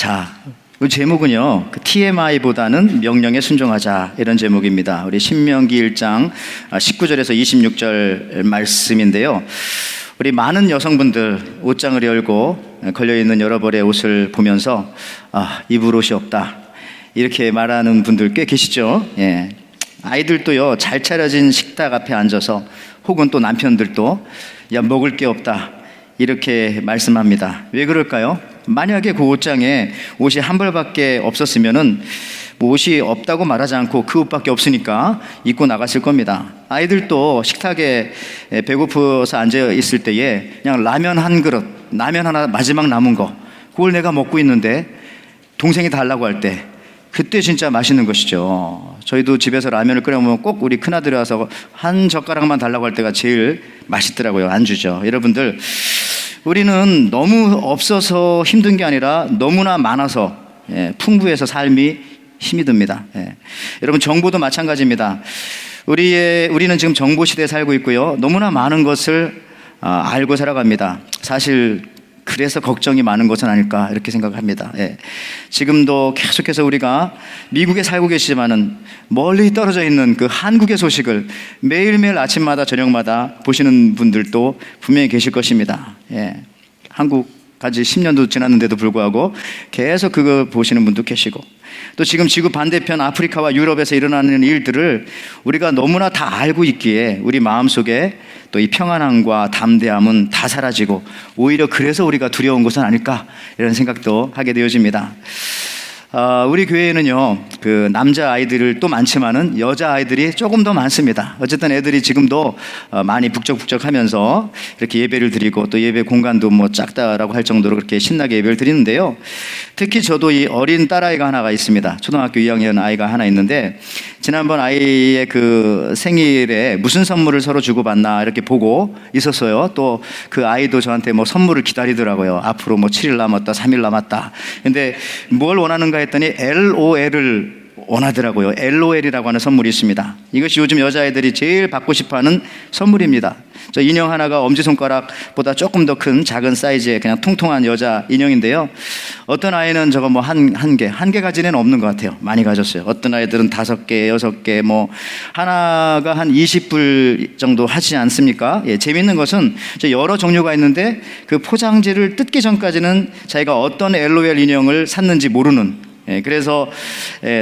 자, 그 제목은요, TMI보다는 명령에 순종하자, 이런 제목입니다. 우리 신명기 1장 19절에서 26절 말씀인데요. 우리 많은 여성분들 옷장을 열고 걸려있는 여러 벌의 옷을 보면서 입을 옷이 없다, 이렇게 말하는 분들 꽤 계시죠. 예. 아이들도요, 잘 차려진 식탁 앞에 앉아서, 혹은 또 남편들도 야, 먹을 게 없다, 이렇게 말씀합니다. 왜 그럴까요? 만약에 그 옷장에 옷이 한 벌밖에 없었으면은 뭐 옷이 없다고 말하지 않고 그 옷밖에 없으니까 입고 나갔을 겁니다. 아이들도 식탁에 배고파서 앉아 있을 때에 그냥 라면 한 그릇, 라면 하나 마지막 남은 거, 그걸 내가 먹고 있는데 동생이 달라고 할 때, 그때 진짜 맛있는 것이죠. 저희도 집에서 라면을 끓여 먹으면 꼭 우리 큰아들이 와서 한 젓가락만 달라고 할 때가 제일 맛있더라고요. 안 주죠. 여러분들, 우리는 너무 없어서 힘든 게 아니라 너무나 많아서 풍부해서 삶이 힘이 듭니다. 여러분, 정보도 마찬가지입니다. 우리는 지금 정보 시대에 살고 있고요, 너무나 많은 것을 알고 살아갑니다. 사실 그래서 걱정이 많은 것은 아닐까, 이렇게 생각합니다. 지금도 계속해서 우리가 미국에 살고 계시지만은 멀리 떨어져 있는 그 한국의 소식을 매일매일 아침마다 저녁마다 보시는 분들도 분명히 계실 것입니다. 한국 간지 10년도 지났는데도 불구하고 계속 그거 보시는 분도 계시고, 또 지금 지구 반대편 아프리카와 유럽에서 일어나는 일들을 우리가 너무나 다 알고 있기에 우리 마음속에 또 이 평안함과 담대함은 다 사라지고, 오히려 그래서 우리가 두려운 것은 아닐까, 이런 생각도 하게 되어집니다. 우리 교회에는요, 그 남자 아이들을 또 많지만은 여자 아이들이 조금 더 많습니다. 어쨌든 애들이 지금도 많이 북적북적하면서 이렇게 예배를 드리고, 또 예배 공간도 뭐 작다라고 할 정도로 그렇게 신나게 예배를 드리는데요. 특히 저도 이 어린 딸아이가 하나가 있습니다. 초등학교 2학년 아이가 하나 있는데, 지난번 아이의 그 생일에 무슨 선물을 서로 주고받나 이렇게 보고 있었어요. 또 그 아이도 저한테 뭐 선물을 기다리더라고요. 앞으로 뭐 7일 남았다, 3일 남았다. 근데 뭘 원하는가 했더니 LOL을 원하더라고요. LOL이라고 하는 선물이 있습니다. 이것이 요즘 여자애들이 제일 받고 싶어하는 선물입니다. 저 인형 하나가 엄지손가락보다 조금 더 큰 작은 사이즈의 그냥 통통한 여자 인형인데요, 어떤 아이는 저거 뭐 한 개 가지는 없는 것 같아요. 많이 가졌어요. 어떤 아이들은 5개, 6개, 뭐 하나가 한 20불 정도 하지 않습니까? 재밌는 것은 여러 종류가 있는데 그 포장지를 뜯기 전까지는 자기가 어떤 LOL 인형을 샀는지 모르는, 그래서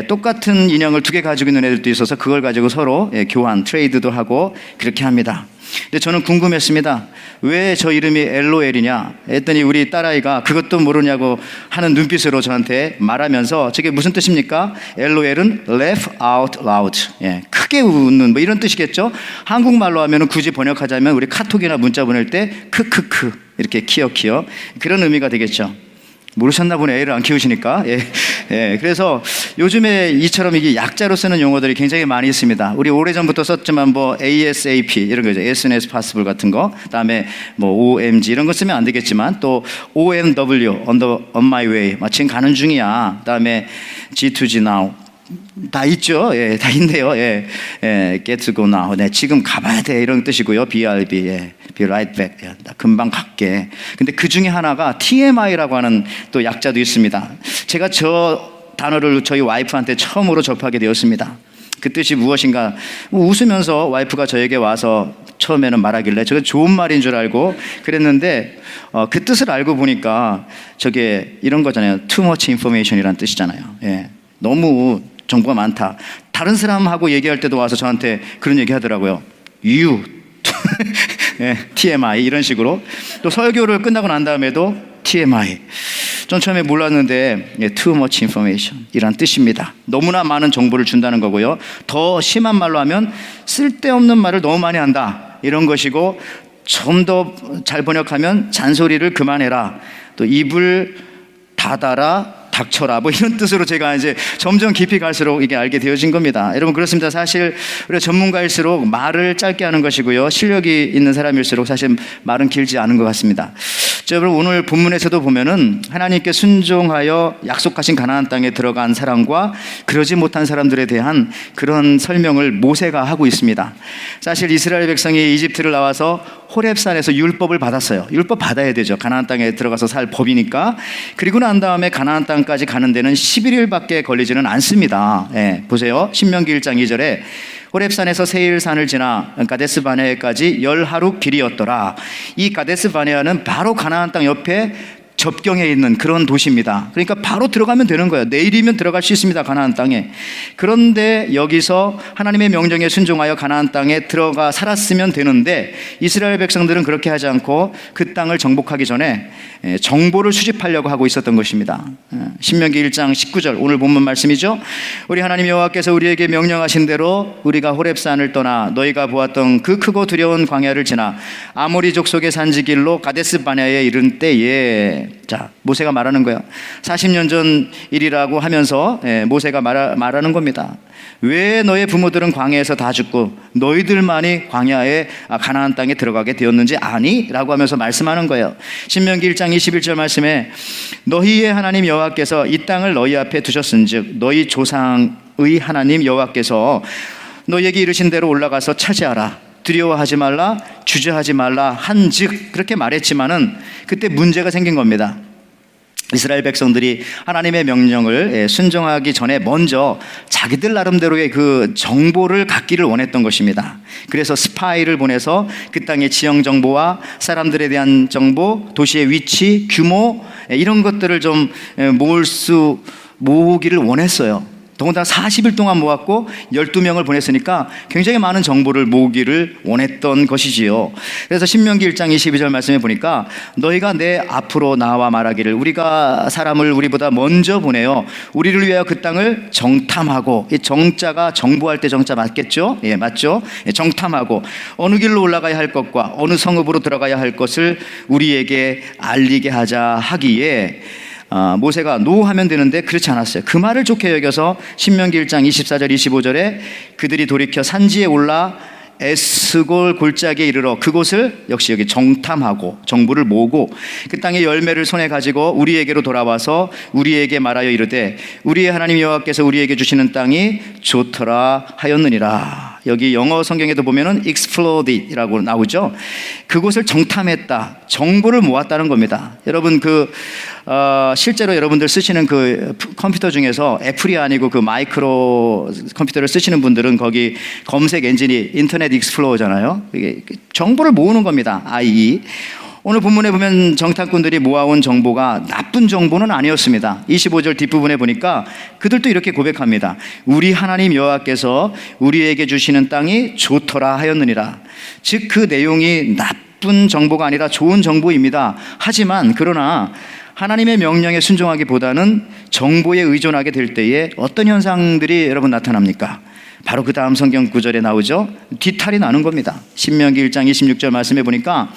똑같은 인형을 2개 가지고 있는 애들도 있어서 그걸 가지고 서로 교환, 트레이드도 하고 그렇게 합니다. 근데 저는 궁금했습니다. 왜 저 이름이 LOL이냐 했더니 우리 딸아이가 그것도 모르냐고 하는 눈빛으로 저한테 말하면서, 저게 무슨 뜻입니까? LOL은 laugh out loud, 크게 웃는 뭐 이런 뜻이겠죠. 한국말로 하면 굳이 번역하자면 우리 카톡이나 문자 보낼 때 크크크 이렇게 키어 그런 의미가 되겠죠. 모르셨나 보네, 애를 안 키우시니까. 그래서 요즘에 이처럼 이게 약자로 쓰는 용어들이 굉장히 많이 있습니다. 우리 오래전부터 썼지만 뭐 ASAP 이런 거죠. as soon as possible 같은 거. 그다음에 뭐 OMG 이런 거 쓰면 안 되겠지만, 또 OMW on my way, 지금 가는 중이야. 그다음에 G2G now. 다 있죠. 다 있네요. get to go now. 지금 가봐야 돼, 이런 뜻이고요. BRB, be right back. 나 금방 갈게. 근데 그 중에 하나가 TMI라고 하는 또 약자도 있습니다. 제가 저 단어를 저희 와이프한테 처음으로 접하게 되었습니다. 그 뜻이 무엇인가? 웃으면서 와이프가 저에게 와서 처음에는 말하길래 저게 좋은 말인 줄 알고 그랬는데, 그 뜻을 알고 보니까 저게 이런 거잖아요. too much information이라는 뜻이잖아요. 너무 정보가 많다. 다른 사람하고 얘기할 때도 와서 저한테 그런 얘기 하더라고요. You TMI 이런 식으로. 또 설교를 끝나고 난 다음에도 TMI. 전 처음에 몰랐는데 too much information 이란 뜻입니다. 너무나 많은 정보를 준다는 거고요. 더 심한 말로 하면 쓸데없는 말을 너무 많이 한다, 이런 것이고, 좀 더 잘 번역하면 잔소리를 그만해라, 또 입을 닫아라, 닥쳐라, 뭐 이런 뜻으로 제가 이제 점점 깊이 갈수록 이게 알게 되어진 겁니다. 여러분, 그렇습니다. 사실 우리가 전문가일수록 말을 짧게 하는 것이고요, 실력이 있는 사람일수록 사실 말은 길지 않은 것 같습니다. 여러분, 오늘 본문에서도 보면은 하나님께 순종하여 약속하신 가나안 땅에 들어간 사람과 그러지 못한 사람들에 대한 그런 설명을 모세가 하고 있습니다. 사실 이스라엘 백성이 이집트를 나와서 호렙산에서 율법을 받았어요. 율법 받아야 되죠. 가나안 땅에 들어가서 살 법이니까. 그리고 난 다음에 가나안 땅까지 가는 데는 11일밖에 걸리지는 않습니다. 예, 보세요. 신명기 1장 2절에 호렙산에서 세일산을 지나 가데스 바네아까지 10하루 길이었더라. 이 가데스 바네아는 바로 가나안 땅 옆에 접경에 있는 그런 도시입니다. 그러니까 바로 들어가면 되는 거예요. 내일이면 들어갈 수 있습니다. 가나안 땅에. 그런데 여기서 하나님의 명령에 순종하여 가나안 땅에 들어가 살았으면 되는데 이스라엘 백성들은 그렇게 하지 않고 그 땅을 정복하기 전에 정보를 수집하려고 하고 있었던 것입니다. 신명기 1장 19절 오늘 본문 말씀이죠. 우리 하나님 여호와께서 우리에게 명령하신 대로 우리가 호렙산을 떠나 너희가 보았던 그 크고 두려운 광야를 지나 아모리 족속의 산지길로 가데스 바네아에 이른 때에, 자, 모세가 말하는 거예요. 40년 전 일이라고 하면서 모세가 말하는 겁니다. 왜 너의 부모들은 광야에서 다 죽고 너희들만이 광야에 가나안 땅에 들어가게 되었는지 아니? 라고 하면서 말씀하는 거예요. 신명기 1장 21절 말씀에 너희의 하나님 여호와께서 이 땅을 너희 앞에 두셨은즉 너희 조상의 하나님 여호와께서 너희에게 이르신 대로 올라가서 차지하라. 두려워하지 말라, 주저하지 말라 한즉 그렇게 말했지만은 그때 문제가 생긴 겁니다. 이스라엘 백성들이 하나님의 명령을 순종하기 전에 먼저 자기들 나름대로의 그 정보를 갖기를 원했던 것입니다. 그래서 스파이를 보내서 그 땅의 지형 정보와 사람들에 대한 정보, 도시의 위치, 규모 이런 것들을 좀 모으기를 원했어요. 더군다나 40일 동안 모았고 12명을 보냈으니까 굉장히 많은 정보를 모으기를 원했던 것이지요. 그래서 신명기 1장 22절 말씀에 보니까 너희가 내 앞으로 나와 말하기를 우리가 사람을 우리보다 먼저 보내어 우리를 위하여 그 땅을 정탐하고, 이 정자가 정보할 때 정자 맞겠죠? 예, 맞죠? 예, 정탐하고 어느 길로 올라가야 할 것과 어느 성읍으로 들어가야 할 것을 우리에게 알리게 하자 하기에 모세가 노하면 되는데 그렇지 않았어요. 그 말을 좋게 여겨서 신명기 1장 24절 25절에 그들이 돌이켜 산지에 올라 에스골 골짜기에 이르러 그곳을 역시 여기 정탐하고 정보를 모으고 그 땅의 열매를 손에 가지고 우리에게로 돌아와서 우리에게 말하여 이르되 우리의 하나님 여호와께서 우리에게 주시는 땅이 좋더라 하였느니라. 여기 영어 성경에도 보면은 explored이라고 나오죠. 그곳을 정탐했다, 정보를 모았다는 겁니다. 여러분 실제로 여러분들 쓰시는 그 컴퓨터 중에서 애플이 아니고 그 마이크로 컴퓨터를 쓰시는 분들은 거기 검색 엔진이 인터넷 익스플로러잖아요. 이게 정보를 모으는 겁니다. IE. 오늘 본문에 보면 정탐꾼들이 모아온 정보가 나쁜 정보는 아니었습니다. 25절 뒷부분에 보니까 그들도 이렇게 고백합니다. 우리 하나님 여호와께서 우리에게 주시는 땅이 좋더라 하였느니라. 즉 그 내용이 나쁜 정보가 아니라 좋은 정보입니다. 하지만 그러나 하나님의 명령에 순종하기보다는 정보에 의존하게 될 때에 어떤 현상들이 여러분 나타납니까? 바로 그 다음 성경 구절에 나오죠. 뒤탈이 나는 겁니다. 신명기 1장 26절 말씀해 보니까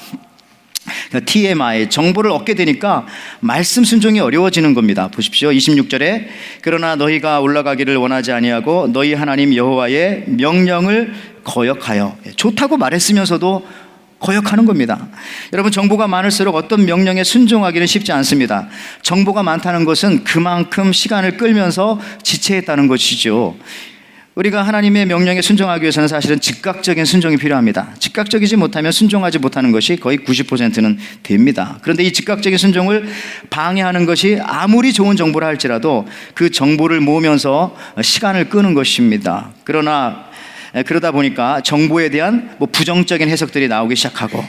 TMI, 정보를 얻게 되니까 말씀 순종이 어려워지는 겁니다. 보십시오. 26절에 그러나 너희가 올라가기를 원하지 아니하고 너희 하나님 여호와의 명령을 거역하여, 좋다고 말했으면서도 거역하는 겁니다. 여러분, 정보가 많을수록 어떤 명령에 순종하기는 쉽지 않습니다. 정보가 많다는 것은 그만큼 시간을 끌면서 지체했다는 것이죠. 우리가 하나님의 명령에 순종하기 위해서는 사실은 즉각적인 순종이 필요합니다. 즉각적이지 못하면 순종하지 못하는 것이 거의 90%는 됩니다. 그런데 이 즉각적인 순종을 방해하는 것이 아무리 좋은 정보라 할지라도 그 정보를 모으면서 시간을 끄는 것입니다. 그러다 보니까 정보에 대한 부정적인 해석들이 나오기 시작하고,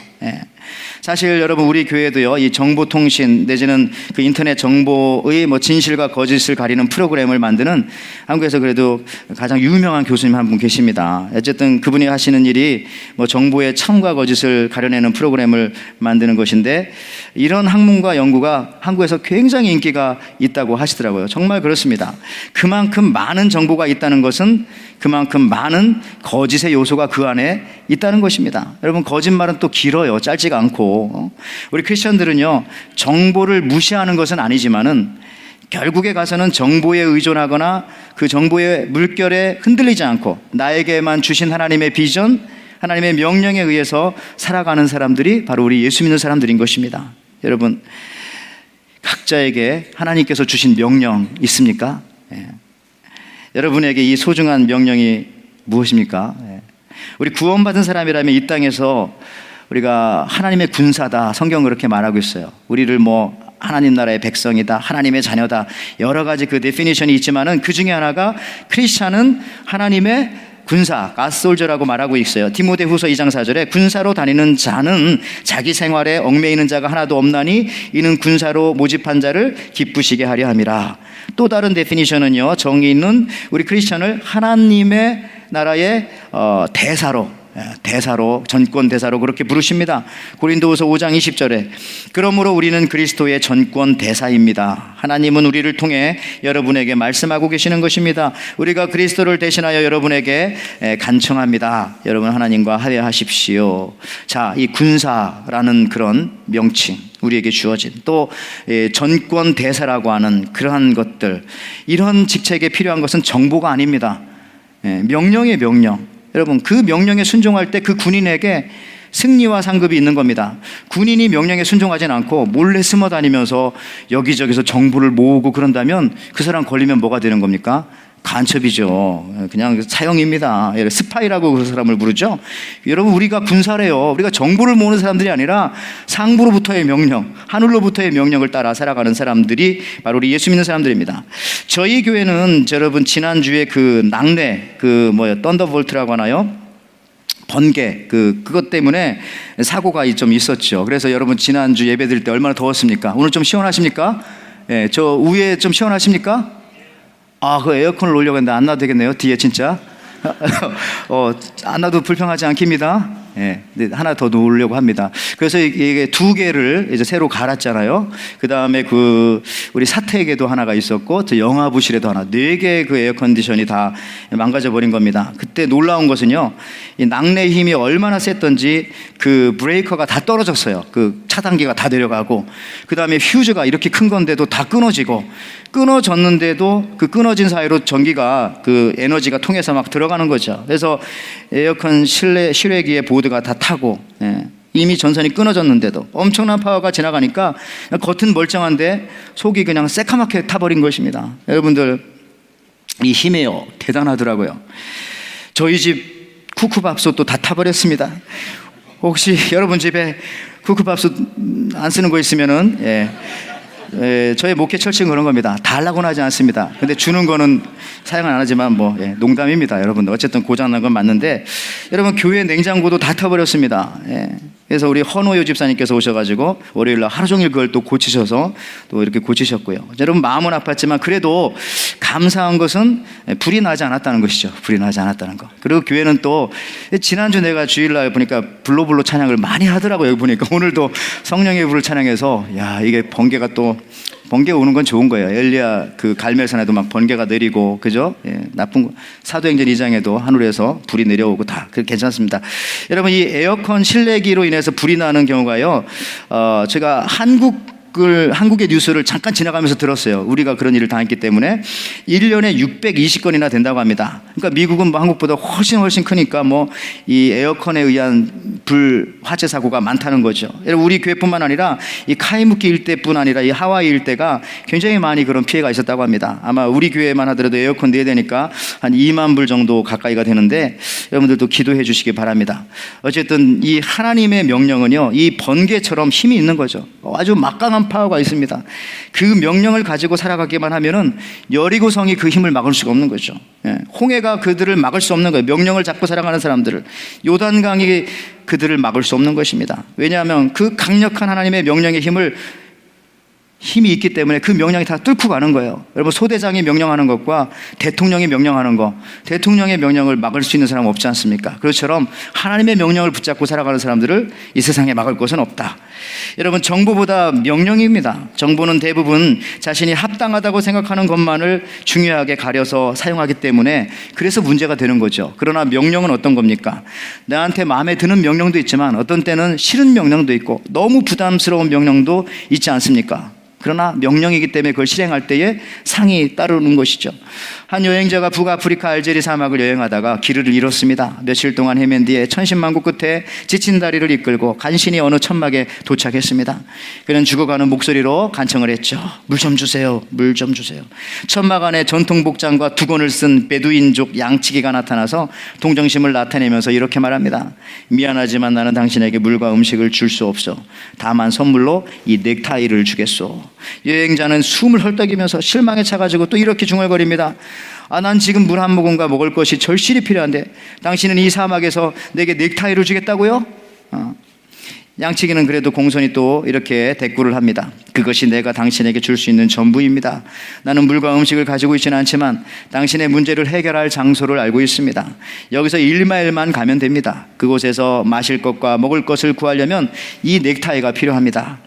사실 여러분 우리 교회도요, 이 정보통신 내지는 그 인터넷 정보의 진실과 거짓을 가리는 프로그램을 만드는 한국에서 그래도 가장 유명한 교수님 한 분 계십니다. 어쨌든 그분이 하시는 일이 정보의 참과 거짓을 가려내는 프로그램을 만드는 것인데, 이런 학문과 연구가 한국에서 굉장히 인기가 있다고 하시더라고요. 정말 그렇습니다. 그만큼 많은 정보가 있다는 것은 그만큼 많은 거짓의 요소가 그 안에 있다는 것입니다. 여러분, 거짓말은 또 길어요. 짧지가 않고. 우리 크리스천들은요, 정보를 무시하는 것은 아니지만은 결국에 가서는 정보에 의존하거나 그 정보의 물결에 흔들리지 않고 나에게만 주신 하나님의 비전, 하나님의 명령에 의해서 살아가는 사람들이 바로 우리 예수 믿는 사람들인 것입니다. 여러분, 각자에게 하나님께서 주신 명령 있습니까? 여러분에게 이 소중한 명령이 무엇입니까? 우리 구원받은 사람이라면 이 땅에서 우리가 하나님의 군사다, 성경은 그렇게 말하고 있어요. 우리를 뭐 하나님 나라의 백성이다, 하나님의 자녀다, 여러 가지 그 데피니션이 있지만은 그 중에 하나가 크리스찬은 하나님의 군사, 갓솔저라고 말하고 있어요. 디모데후서 2장 4절에 군사로 다니는 자는 자기 생활에 얽매이는 자가 하나도 없나니 이는 군사로 모집한 자를 기쁘시게 하려 함이라. 또 다른 데피니션은요, 정의 있는 우리 크리스찬을 하나님의 나라의 대사로, 전권 대사로 그렇게 부르십니다. 고린도후서 5장 20절에 그러므로 우리는 그리스도의 전권 대사입니다. 하나님은 우리를 통해 여러분에게 말씀하고 계시는 것입니다. 우리가 그리스도를 대신하여 여러분에게 간청합니다. 여러분 하나님과 화해하십시오. 자, 이 군사라는 그런 명칭, 우리에게 주어진 또 전권 대사라고 하는 그러한 것들, 이런 직책에 필요한 것은 정보가 아닙니다. 명령의 명령. 여러분, 그 명령에 순종할 때 그 군인에게 승리와 상급이 있는 겁니다. 군인이 명령에 순종하진 않고 몰래 숨어 다니면서 여기저기서 정보를 모으고 그런다면 그 사람 걸리면 뭐가 되는 겁니까? 간첩이죠. 그냥 사형입니다. 스파이라고 그 사람을 부르죠. 여러분, 우리가 군사래요. 우리가 정보를 모으는 사람들이 아니라 상부로부터의 명령, 하늘로부터의 명령을 따라 살아가는 사람들이 바로 우리 예수 믿는 사람들입니다. 저희 교회는 여러분 지난주에 그 낙뢰, 썬더볼트라고 하나요? 번개, 그것 때문에 사고가 좀 있었죠. 그래서 여러분 지난주 예배 드릴 때 얼마나 더웠습니까? 오늘 좀 시원하십니까? 예, 저 위에 좀 시원하십니까? 그 에어컨을 놓으려고 했는데 안 놔도 되겠네요. 뒤에 진짜. 안 놔도 불평하지 않깁니다. 예, 하나 더 놓으려고 합니다. 그래서 이게 2개를 이제 새로 갈았잖아요. 그 다음에 우리 사택에도 하나가 있었고, 저 영화부실에도 하나, 4개의 그 에어컨디션이 다 망가져 버린 겁니다. 그때 놀라운 것은요, 이 낙뢰 힘이 얼마나 셌던지 그 브레이커가 다 떨어졌어요. 그 차단기가 다 내려가고, 그 다음에 휴즈가 이렇게 큰 건데도 다 끊어졌는데도 그 끊어진 사이로 전기가 그 에너지가 통해서 막 들어가는 거죠. 그래서 에어컨 실외기의 보드가 다 타고, 이미 전선이 끊어졌는데도 엄청난 파워가 지나가니까 겉은 멀쩡한데 속이 그냥 새카맣게 타버린 것입니다. 여러분들, 이 힘이요, 대단하더라고요. 저희 집 쿠쿠밥솥도 다 타버렸습니다. 혹시 여러분 집에 쿠쿠밥솥 안 쓰는 거 있으면은, 저희 목회 철칙은 그런 겁니다. 달라고는 하지 않습니다. 근데 주는 거는 사용은 안 하지만 농담입니다. 여러분들, 어쨌든 고장난 건 맞는데, 여러분 교회 냉장고도 다 타버렸습니다. 그래서 우리 헌호요 집사님께서 오셔가지고 월요일날 하루 종일 그걸 또 고치셔서 또 이렇게 고치셨고요. 여러분, 마음은 아팠지만 그래도 감사한 것은 불이 나지 않았다는 것이죠. 불이 나지 않았다는 거. 그리고 교회는 또 지난주 내가 주일날 보니까 불로불로 찬양을 많이 하더라고요. 여기 보니까 오늘도 성령의 불을 찬양해서, 이게 번개 오는 건 좋은 거예요. 엘리야 그 갈멜산에도 막 번개가 내리고, 그죠? 나쁜 거. 사도행전 2장에도 하늘에서 불이 내려오고 다 괜찮습니다. 여러분, 이 에어컨 실내기로 인해서 불이 나는 경우가요, 제가 한국의 뉴스를 잠깐 지나가면서 들었어요. 우리가 그런 일을 당했기 때문에 1년에 620건이나 된다고 합니다. 그러니까 미국은 한국보다 훨씬 크니까 이 에어컨에 의한 불 화재 사고가 많다는 거죠. 여러분, 우리 교회뿐만 아니라 이 카이무키 일대뿐 아니라 이 하와이 일대가 굉장히 많이 그런 피해가 있었다고 합니다. 아마 우리 교회만 하더라도 에어컨 4대니까 한 2만 불 정도 가까이가 되는데, 여러분들도 기도해 주시기 바랍니다. 어쨌든 이 하나님의 명령은요, 이 번개처럼 힘이 있는 거죠. 아주 막강한 파워가 있습니다. 그 명령을 가지고 살아가기만 하면은 여리고성이 그 힘을 막을 수가 없는 거죠. 홍해가 그들을 막을 수 없는 거예요. 명령을 잡고 살아가는 사람들을. 요단강이 그들을 막을 수 없는 것입니다. 왜냐하면 그 강력한 하나님의 명령의 힘이 있기 때문에 그 명령이 다 뚫고 가는 거예요. 여러분, 소대장이 명령하는 것과 대통령이 명령하는 것, 대통령의 명령을 막을 수 있는 사람은 없지 않습니까? 그것처럼 하나님의 명령을 붙잡고 살아가는 사람들을 이 세상에 막을 것은 없다. 여러분, 정보보다 명령입니다. 정보는 대부분 자신이 합당하다고 생각하는 것만을 중요하게 가려서 사용하기 때문에 그래서 문제가 되는 거죠. 그러나 명령은 어떤 겁니까? 나한테 마음에 드는 명령도 있지만 어떤 때는 싫은 명령도 있고 너무 부담스러운 명령도 있지 않습니까? 그러나 명령이기 때문에 그걸 실행할 때에 상이 따르는 것이죠. 한 여행자가 북아프리카 알제리 사막을 여행하다가 길을 잃었습니다. 며칠 동안 헤맨 뒤에 천신만고 끝에 지친 다리를 이끌고 간신히 어느 천막에 도착했습니다. 그는 죽어가는 목소리로 간청을 했죠. 물 좀 주세요. 물 좀 주세요. 천막 안에 전통 복장과 두건을 쓴 베두인족 양치기가 나타나서 동정심을 나타내면서 이렇게 말합니다. 미안하지만 나는 당신에게 물과 음식을 줄 수 없어. 다만 선물로 이 넥타이를 주겠소. 여행자는 숨을 헐떡이면서 실망에 차가지고 또 이렇게 중얼거립니다. 난 지금 물 한 모금과 먹을 것이 절실히 필요한데 당신은 이 사막에서 내게 넥타이를 주겠다고요? 양치기는 그래도 공손히 또 이렇게 대꾸를 합니다. 그것이 내가 당신에게 줄 수 있는 전부입니다. 나는 물과 음식을 가지고 있지는 않지만 당신의 문제를 해결할 장소를 알고 있습니다. 여기서 1마일만 가면 됩니다. 그곳에서 마실 것과 먹을 것을 구하려면 이 넥타이가 필요합니다.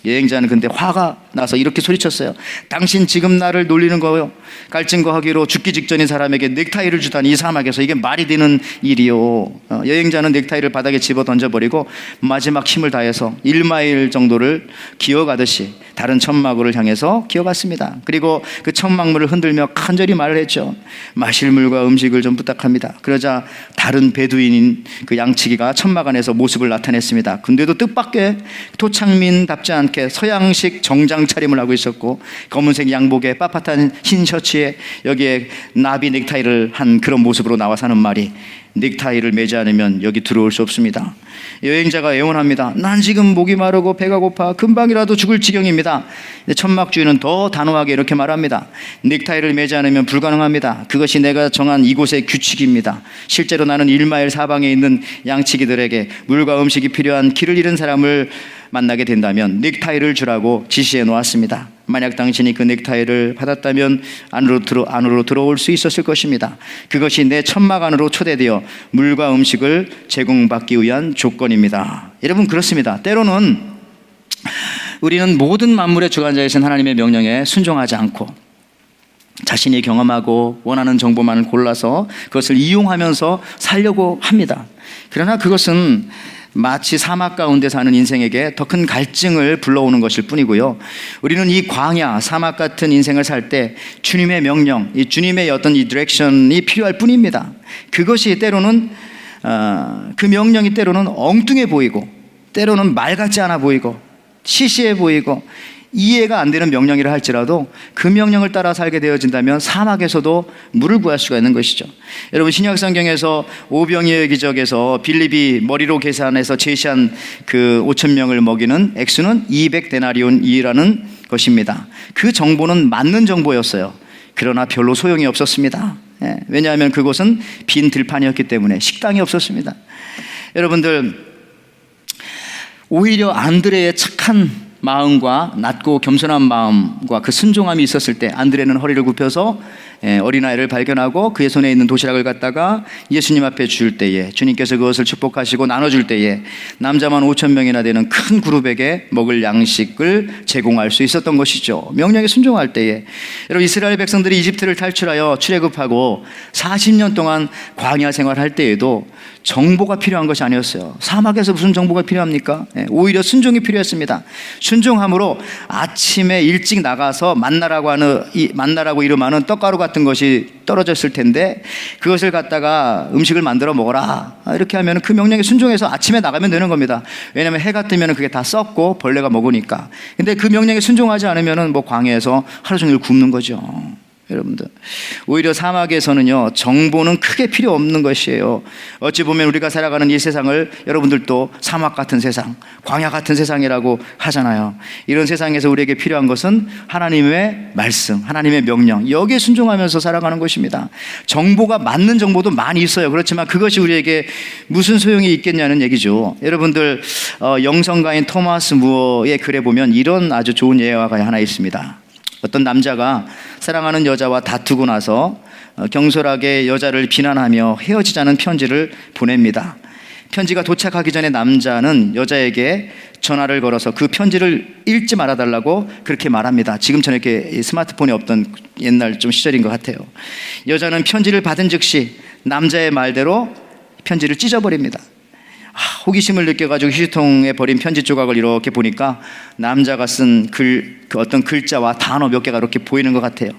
여행자는 근데 화가 나서 이렇게 소리쳤어요. 당신 지금 나를 놀리는 거요? 갈증거하기로 죽기 직전인 사람에게 넥타이를 주다니 이 사막에서 이게 말이 되는 일이요. 여행자는 넥타이를 바닥에 집어 던져버리고 마지막 힘을 다해서 1마일 정도를 기어가듯이 다른 천막을 향해서 기어갔습니다. 그리고 그 천막물을 흔들며 간절히 말을 했죠. 마실 물과 음식을 좀 부탁합니다. 그러자 다른 베두인인 그 양치기가 천막 안에서 모습을 나타냈습니다. 근데도 뜻밖의 토착민답지 않게 서양식 정장 차림을 하고 있었고 검은색 양복에 빳빳한 흰 셔츠에 여기에 나비 넥타이를 한 그런 모습으로 나와서 하는 말이 넥타이를 매지 않으면 여기 들어올 수 없습니다. 여행자가 애원합니다. 난 지금 목이 마르고 배가 고파 금방이라도 죽을 지경입니다. 천막주인은 더 단호하게 이렇게 말합니다. 넥타이를 매지 않으면 불가능합니다. 그것이 내가 정한 이곳의 규칙입니다. 실제로 나는 1마일 사방에 있는 양치기들에게 물과 음식이 필요한 길을 잃은 사람을 만나게 된다면 넥타이를 주라고 지시해 놓았습니다. 만약 당신이 그 넥타이를 받았다면 안으로 들어올 수 있었을 것입니다. 그것이 내 천막 안으로 초대되어 물과 음식을 제공받기 위한 조건입니다. 여러분, 그렇습니다. 때로는 우리는 모든 만물의 주관자이신 하나님의 명령에 순종하지 않고 자신이 경험하고 원하는 정보만을 골라서 그것을 이용하면서 살려고 합니다. 그러나 그것은 마치 사막 가운데 사는 인생에게 더 큰 갈증을 불러오는 것일 뿐이고요. 우리는 이 광야, 사막 같은 인생을 살 때 주님의 명령, 이 주님의 어떤 이 디렉션이 필요할 뿐입니다. 그것이 때로는 그 명령이 때로는 엉뚱해 보이고 때로는 말 같지 않아 보이고 시시해 보이고 이해가 안 되는 명령이라 할지라도 그 명령을 따라 살게 되어진다면 사막에서도 물을 구할 수가 있는 것이죠. 여러분, 신약성경에서 오병이어의 기적에서 빌립이 머리로 계산해서 제시한 그 5,000명을 먹이는 액수는 200데나리온이라는 것입니다. 그 정보는 맞는 정보였어요. 그러나 별로 소용이 없었습니다. 왜냐하면 그곳은 빈 들판이었기 때문에 식당이 없었습니다. 여러분들, 오히려 안드레의 착한 마음과 낮고 겸손한 마음과 그 순종함이 있었을 때 안드레는 허리를 굽혀서 어린아이를 발견하고 그의 손에 있는 도시락을 갖다가 예수님 앞에 줄 때에 주님께서 그것을 축복하시고 나눠줄 때에 남자만 5,000명이나 되는 큰 그룹에게 먹을 양식을 제공할 수 있었던 것이죠. 명령에 순종할 때에. 여러분, 이스라엘 백성들이 이집트를 탈출하여 출애굽하고 40년 동안 광야 생활할 때에도 정보가 필요한 것이 아니었어요. 사막에서 무슨 정보가 필요합니까? 오히려 순종이 필요했습니다. 순종함으로 아침에 일찍 나가서 만나라고 이름하는 떡가루 같은 것이 떨어졌을 텐데 그것을 갖다가 음식을 만들어 먹어라 이렇게 하면 그 명령에 순종해서 아침에 나가면 되는 겁니다. 왜냐하면 해가 뜨면 그게 다 썩고 벌레가 먹으니까. 근데 그 명령에 순종하지 않으면 광야에서 하루 종일 굶는 거죠. 여러분들, 오히려 사막에서는요 정보는 크게 필요 없는 것이에요. 어찌 보면 우리가 살아가는 이 세상을 여러분들도 사막 같은 세상, 광야 같은 세상이라고 하잖아요. 이런 세상에서 우리에게 필요한 것은 하나님의 말씀, 하나님의 명령, 여기에 순종하면서 살아가는 것입니다. 정보가 맞는 정보도 많이 있어요. 그렇지만 그것이 우리에게 무슨 소용이 있겠냐는 얘기죠. 여러분들, 영성가인 토마스 무어의 글에 보면 이런 아주 좋은 예화가 하나 있습니다. 어떤 남자가 사랑하는 여자와 다투고 나서 경솔하게 여자를 비난하며 헤어지자는 편지를 보냅니다. 편지가 도착하기 전에 남자는 여자에게 전화를 걸어서 그 편지를 읽지 말아달라고 그렇게 말합니다. 지금처럼 이렇게 스마트폰이 없던 옛날 좀 시절인 것 같아요. 여자는 편지를 받은 즉시 남자의 말대로 편지를 찢어버립니다. 호기심을 느껴가지고 휴지통에 버린 편지 조각을 이렇게 보니까 남자가 쓴 그 어떤 글자와 단어 몇 개가 이렇게 보이는 것 같아요.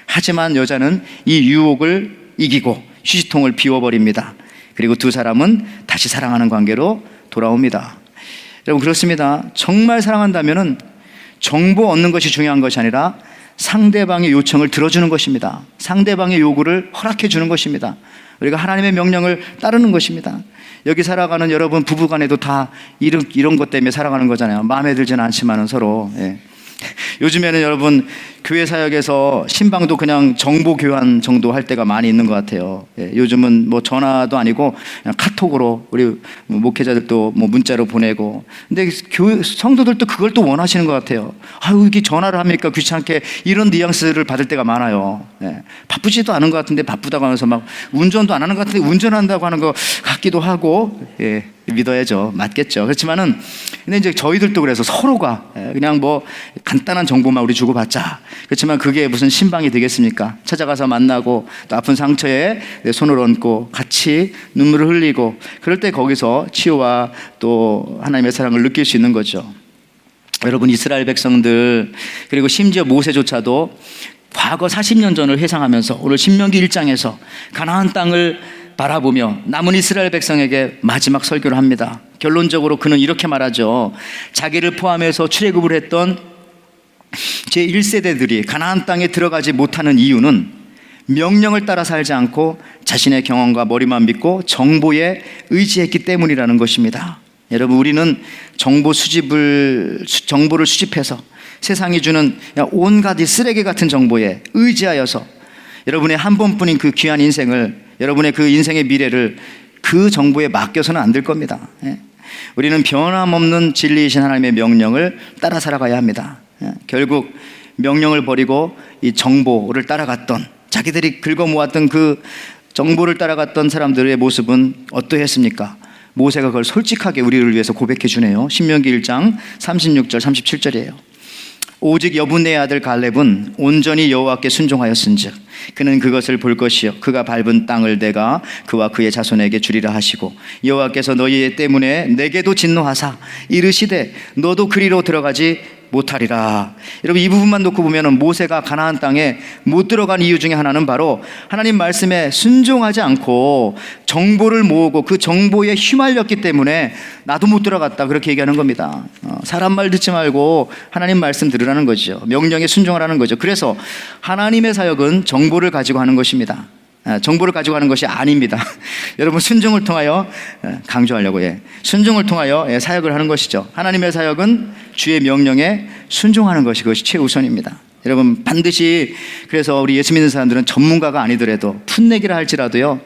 하지만 여자는 이 유혹을 이기고 휴지통을 비워버립니다. 그리고 두 사람은 다시 사랑하는 관계로 돌아옵니다. 여러분, 그렇습니다. 정말 사랑한다면은 정보 얻는 것이 중요한 것이 아니라 상대방의 요청을 들어주는 것입니다. 상대방의 요구를 허락해 주는 것입니다. 우리가 하나님의 명령을 따르는 것입니다. 여기 살아가는 여러분 부부간에도 다 이런 것 때문에 살아가는 거잖아요. 마음에 들지는 않지만은 서로. 요즘에는 여러분 교회 사역에서 신방도 그냥 정보 교환 정도 할 때가 많이 있는 것 같아요. 요즘은 뭐 전화도 아니고 그냥 카톡으로 우리 목회자들도 뭐 문자로 보내고. 근데 성도들도 그걸 또 원하시는 것 같아요. 아유, 이게 전화를 합니까 귀찮게, 이런 뉘앙스를 받을 때가 많아요. 바쁘지도 않은 것 같은데 바쁘다고 하면서 막 운전도 안 하는 것 같은데 운전한다고 하는 것 같기도 하고. 믿어야죠. 맞겠죠. 그렇지만은 근데 이제 저희들도 그래서 서로가 그냥 뭐 간단한 정보만 우리 주고받자. 그렇지만 그게 무슨 신방이 되겠습니까? 찾아가서 만나고 또 아픈 상처에 내 손을 얹고 같이 눈물을 흘리고, 그럴 때 거기서 치유와 또 하나님의 사랑을 느낄 수 있는 거죠. 여러분, 이스라엘 백성들 그리고 심지어 모세조차도 과거 40년 전을 회상하면서 오늘 신명기 1장에서 가나안 땅을 바라보며 남은 이스라엘 백성에게 마지막 설교를 합니다. 결론적으로 그는 이렇게 말하죠. 자기를 포함해서 출애굽을 했던 제1세대들이 가나안 땅에 들어가지 못하는 이유는 명령을 따라 살지 않고 자신의 경험과 머리만 믿고 정보에 의지했기 때문이라는 것입니다. 여러분, 우리는 정보를 수집해서 세상이 주는 온갖 이 쓰레기 같은 정보에 의지하여서 여러분의 한 번뿐인 그 귀한 인생을, 여러분의 그 인생의 미래를 그 정보에 맡겨서는 안 될 겁니다. 우리는 변함없는 진리이신 하나님의 명령을 따라 살아가야 합니다. 결국 명령을 버리고 이 정보를 따라갔던, 자기들이 긁어 모았던 그 정보를 따라갔던 사람들의 모습은 어떠했습니까? 모세가 그걸 솔직하게 우리를 위해서 고백해 주네요. 신명기 1장 36절 37절이에요. 오직 여분의 아들 갈렙은 온전히 여호와께 순종하였은즉 그는 그것을 볼 것이요 그가 밟은 땅을 내가 그와 그의 자손에게 주리라 하시고 여호와께서 너희 때문에 내게도 진노하사 이르시되 너도 그리로 들어가지 못하리라. 여러분, 이 부분만 놓고 보면 모세가 가나안 땅에 못 들어간 이유 중에 하나는 바로 하나님 말씀에 순종하지 않고 정보를 모으고 그 정보에 휘말렸기 때문에 나도 못 들어갔다, 그렇게 얘기하는 겁니다. 사람 말 듣지 말고 하나님 말씀 들으라는 거죠. 명령에 순종하라는 거죠. 그래서 하나님의 사역은 정보를 가지고 하는 것입니다. 정보를 가지고 하는 것이 아닙니다. 여러분, 순종을 통하여 강조하려고 순종을 통하여 사역을 하는 것이죠. 하나님의 사역은 주의 명령에 순종하는 것이, 그것이 최우선입니다. 여러분, 반드시 그래서 우리 예수 믿는 사람들은 전문가가 아니더라도 풋내기라 할지라도요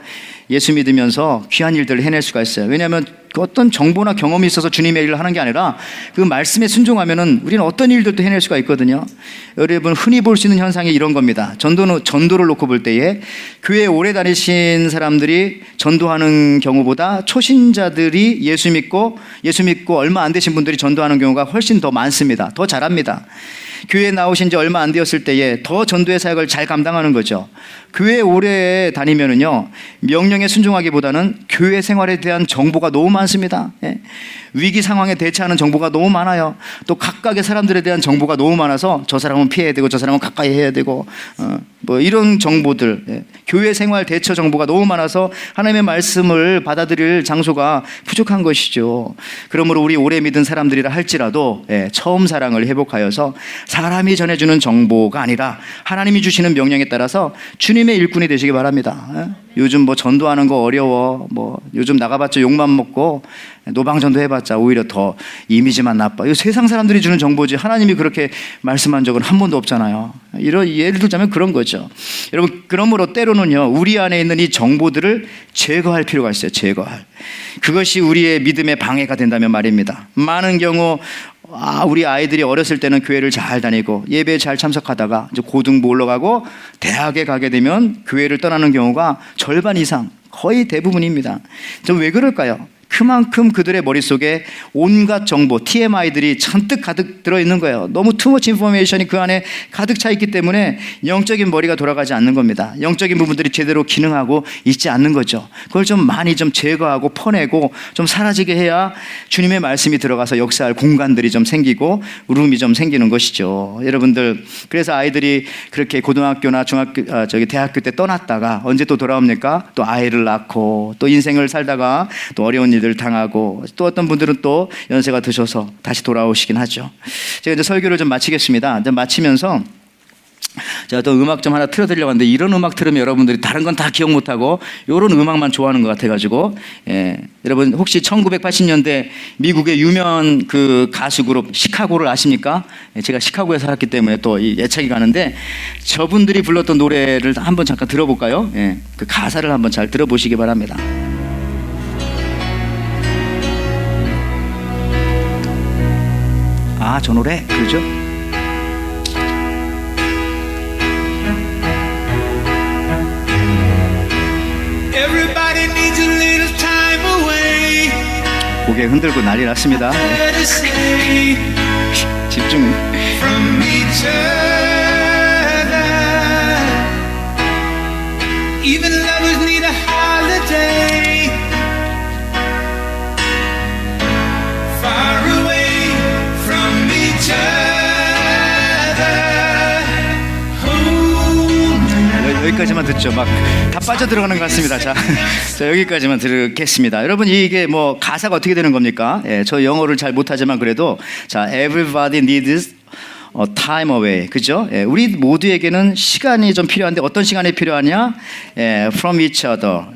예수 믿으면서 귀한 일들을 해낼 수가 있어요. 왜냐하면 어떤 정보나 경험이 있어서 주님의 일을 하는 게 아니라 그 말씀에 순종하면은 우리는 어떤 일들도 해낼 수가 있거든요. 여러분, 흔히 볼 수 있는 현상이 이런 겁니다. 전도를 놓고 볼 때에 교회에 오래 다니신 사람들이 전도하는 경우보다 초신자들이 예수 믿고 얼마 안 되신 분들이 전도하는 경우가 훨씬 더 많습니다. 더 잘합니다. 교회에 나오신 지 얼마 안 되었을 때에 더 전도의 사역을 잘 감당하는 거죠. 교회에 오래 다니면은요 명령에 순종하기보다는 교회 생활에 대한 정보가 너무 많습니다. 위기 상황에 대처하는 정보가 너무 많아요. 또 각각의 사람들에 대한 정보가 너무 많아서 저 사람은 피해야 되고 저 사람은 가까이 해야 되고 뭐 이런 정보들, 교회 생활 대처 정보가 너무 많아서 하나님의 말씀을 받아들일 장소가 부족한 것이죠. 그러므로 우리 오래 믿은 사람들이라 할지라도 처음 사랑을 회복하여서 사람이 전해주는 정보가 아니라 하나님이 주시는 명령에 따라서 주님의 일꾼이 되시기 바랍니다. 요즘 뭐 전도하는 거 어려워, 뭐 요즘 나가봤자 욕만 먹고 노방 전도 해봤자 오히려 더 이미지만 나빠. 이 세상 사람들이 주는 정보지 하나님이 그렇게 말씀한 적은 한 번도 없잖아요. 예를 들자면 그런 거죠. 여러분, 그러므로 때로는요 우리 안에 있는 이 정보들을 제거할 필요가 있어요. 제거할. 그것이 우리의 믿음의 방해가 된다면 말입니다. 많은 경우 우리 아이들이 어렸을 때는 교회를 잘 다니고 예배에 잘 참석하다가 이제 고등부 올라가고 대학에 가게 되면 교회를 떠나는 경우가 절반 이상, 거의 대부분입니다. 좀 왜 그럴까요? 그만큼 그들의 머릿속에 온갖 정보, TMI들이 잔뜩 가득 들어있는 거예요. 너무 투머치 인포메이션이 그 안에 가득 차 있기 때문에 영적인 머리가 돌아가지 않는 겁니다. 영적인 부분들이 제대로 기능하고 있지 않는 거죠. 그걸 좀 많이 좀 제거하고 퍼내고 좀 사라지게 해야 주님의 말씀이 들어가서 역사할 공간들이 좀 생기고 울음이 좀 생기는 것이죠. 여러분들, 그래서 아이들이 그렇게 고등학교나 대학교 때 떠났다가 언제 또 돌아옵니까? 또 아이를 낳고 또 인생을 살다가 또 어려운 일들 당하고 또 어떤 분들은 또 연세가 드셔서 다시 돌아오시긴 하죠. 제가 이제 설교를 좀 마치겠습니다. 이제 마치면서 제가 또 음악 좀 하나 틀어드리려고 하는데, 이런 음악 들으면 여러분들이 다른 건 다 기억 못하고 이런 음악만 좋아하는 것 같아가지고, 여러분 혹시 1980년대 미국의 유명 그 가수 그룹 시카고를 아십니까? 제가 시카고에 살았기 때문에 또 이 애착이 가는데, 저분들이 불렀던 노래를 한번 잠깐 들어볼까요? 그 가사를 한번 잘 들어보시기 바랍니다. 아, 저 노래 그죠? Everybody needs a little time away. 고개 흔들고 난리 났습니다. 집중. From each other. Even lovers need a holiday. Far away from each other. 여기까지만 듣죠. 막 다 빠져들어가는 것 같습니다. 자, 여기까지만 듣겠습니다. 여러분, 이게 뭐 가사가 어떻게 되는 겁니까? 저 영어를 잘 못하지만 그래도, 자, everybody needs time away, 그죠? 우리 모두에게는 시간이 좀 필요한데 어떤 시간이 필요하냐? From each other.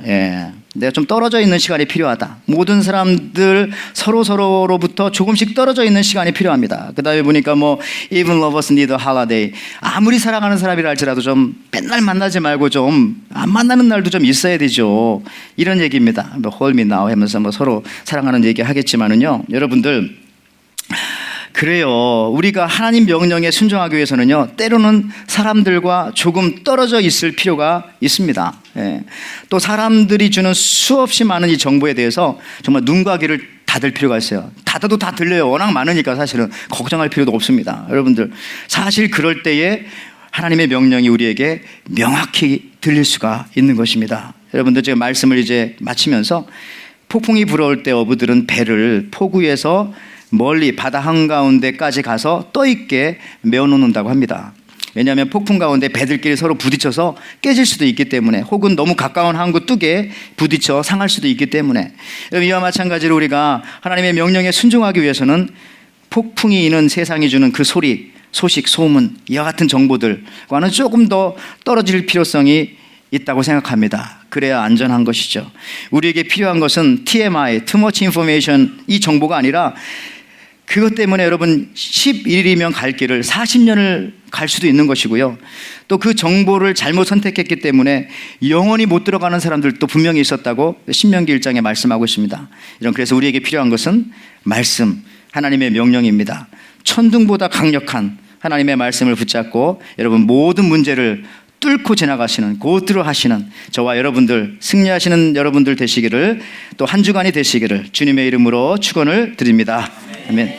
내가 좀 떨어져 있는 시간이 필요하다. 모든 사람들 서로로부터 조금씩 떨어져 있는 시간이 필요합니다. 그 다음에 보니까 뭐 Even lovers need a holiday. 아무리 사랑하는 사람이라 할지라도 좀 맨날 만나지 말고 좀 안 만나는 날도 좀 있어야 되죠. 이런 얘기입니다. 뭐 Hold me now 하면서 뭐 서로 사랑하는 얘기 하겠지만은요, 여러분들, 그래요. 우리가 하나님 명령에 순종하기 위해서는요, 때로는 사람들과 조금 떨어져 있을 필요가 있습니다. 또 사람들이 주는 수없이 많은 이 정보에 대해서 정말 눈과 귀를 닫을 필요가 있어요. 닫아도 다 들려요. 워낙 많으니까 사실은 걱정할 필요도 없습니다. 여러분들, 사실 그럴 때에 하나님의 명령이 우리에게 명확히 들릴 수가 있는 것입니다. 여러분들, 제가 말씀을 이제 마치면서, 폭풍이 불어올 때 어부들은 배를 포구에서 멀리 바다 한가운데까지 가서 떠있게 메어놓는다고 합니다. 왜냐하면 폭풍 가운데 배들끼리 서로 부딪혀서 깨질 수도 있기 때문에, 혹은 너무 가까운 항구 뚝에 부딪혀 상할 수도 있기 때문에, 이와 마찬가지로 우리가 하나님의 명령에 순종하기 위해서는 폭풍이 이는 세상이 주는 그 소리, 소식, 소문, 이와 같은 정보들과는 조금 더 떨어질 필요성이 있다고 생각합니다. 그래야 안전한 것이죠. 우리에게 필요한 것은 TMI, Too Much Information, 이 정보가 아니라, 그것 때문에 여러분 11일이면 갈 길을 40년을 갈 수도 있는 것이고요. 또 그 정보를 잘못 선택했기 때문에 영원히 못 들어가는 사람들도 분명히 있었다고 신명기 1장에 말씀하고 있습니다. 그래서 우리에게 필요한 것은 말씀, 하나님의 명령입니다. 천둥보다 강력한 하나님의 말씀을 붙잡고 여러분 모든 문제를 뚫고 지나가시는, 고트로 하시는 저와 여러분들, 승리하시는 여러분들 되시기를, 또 한 주간이 되시기를 주님의 이름으로 축원을 드립니다. 아멘.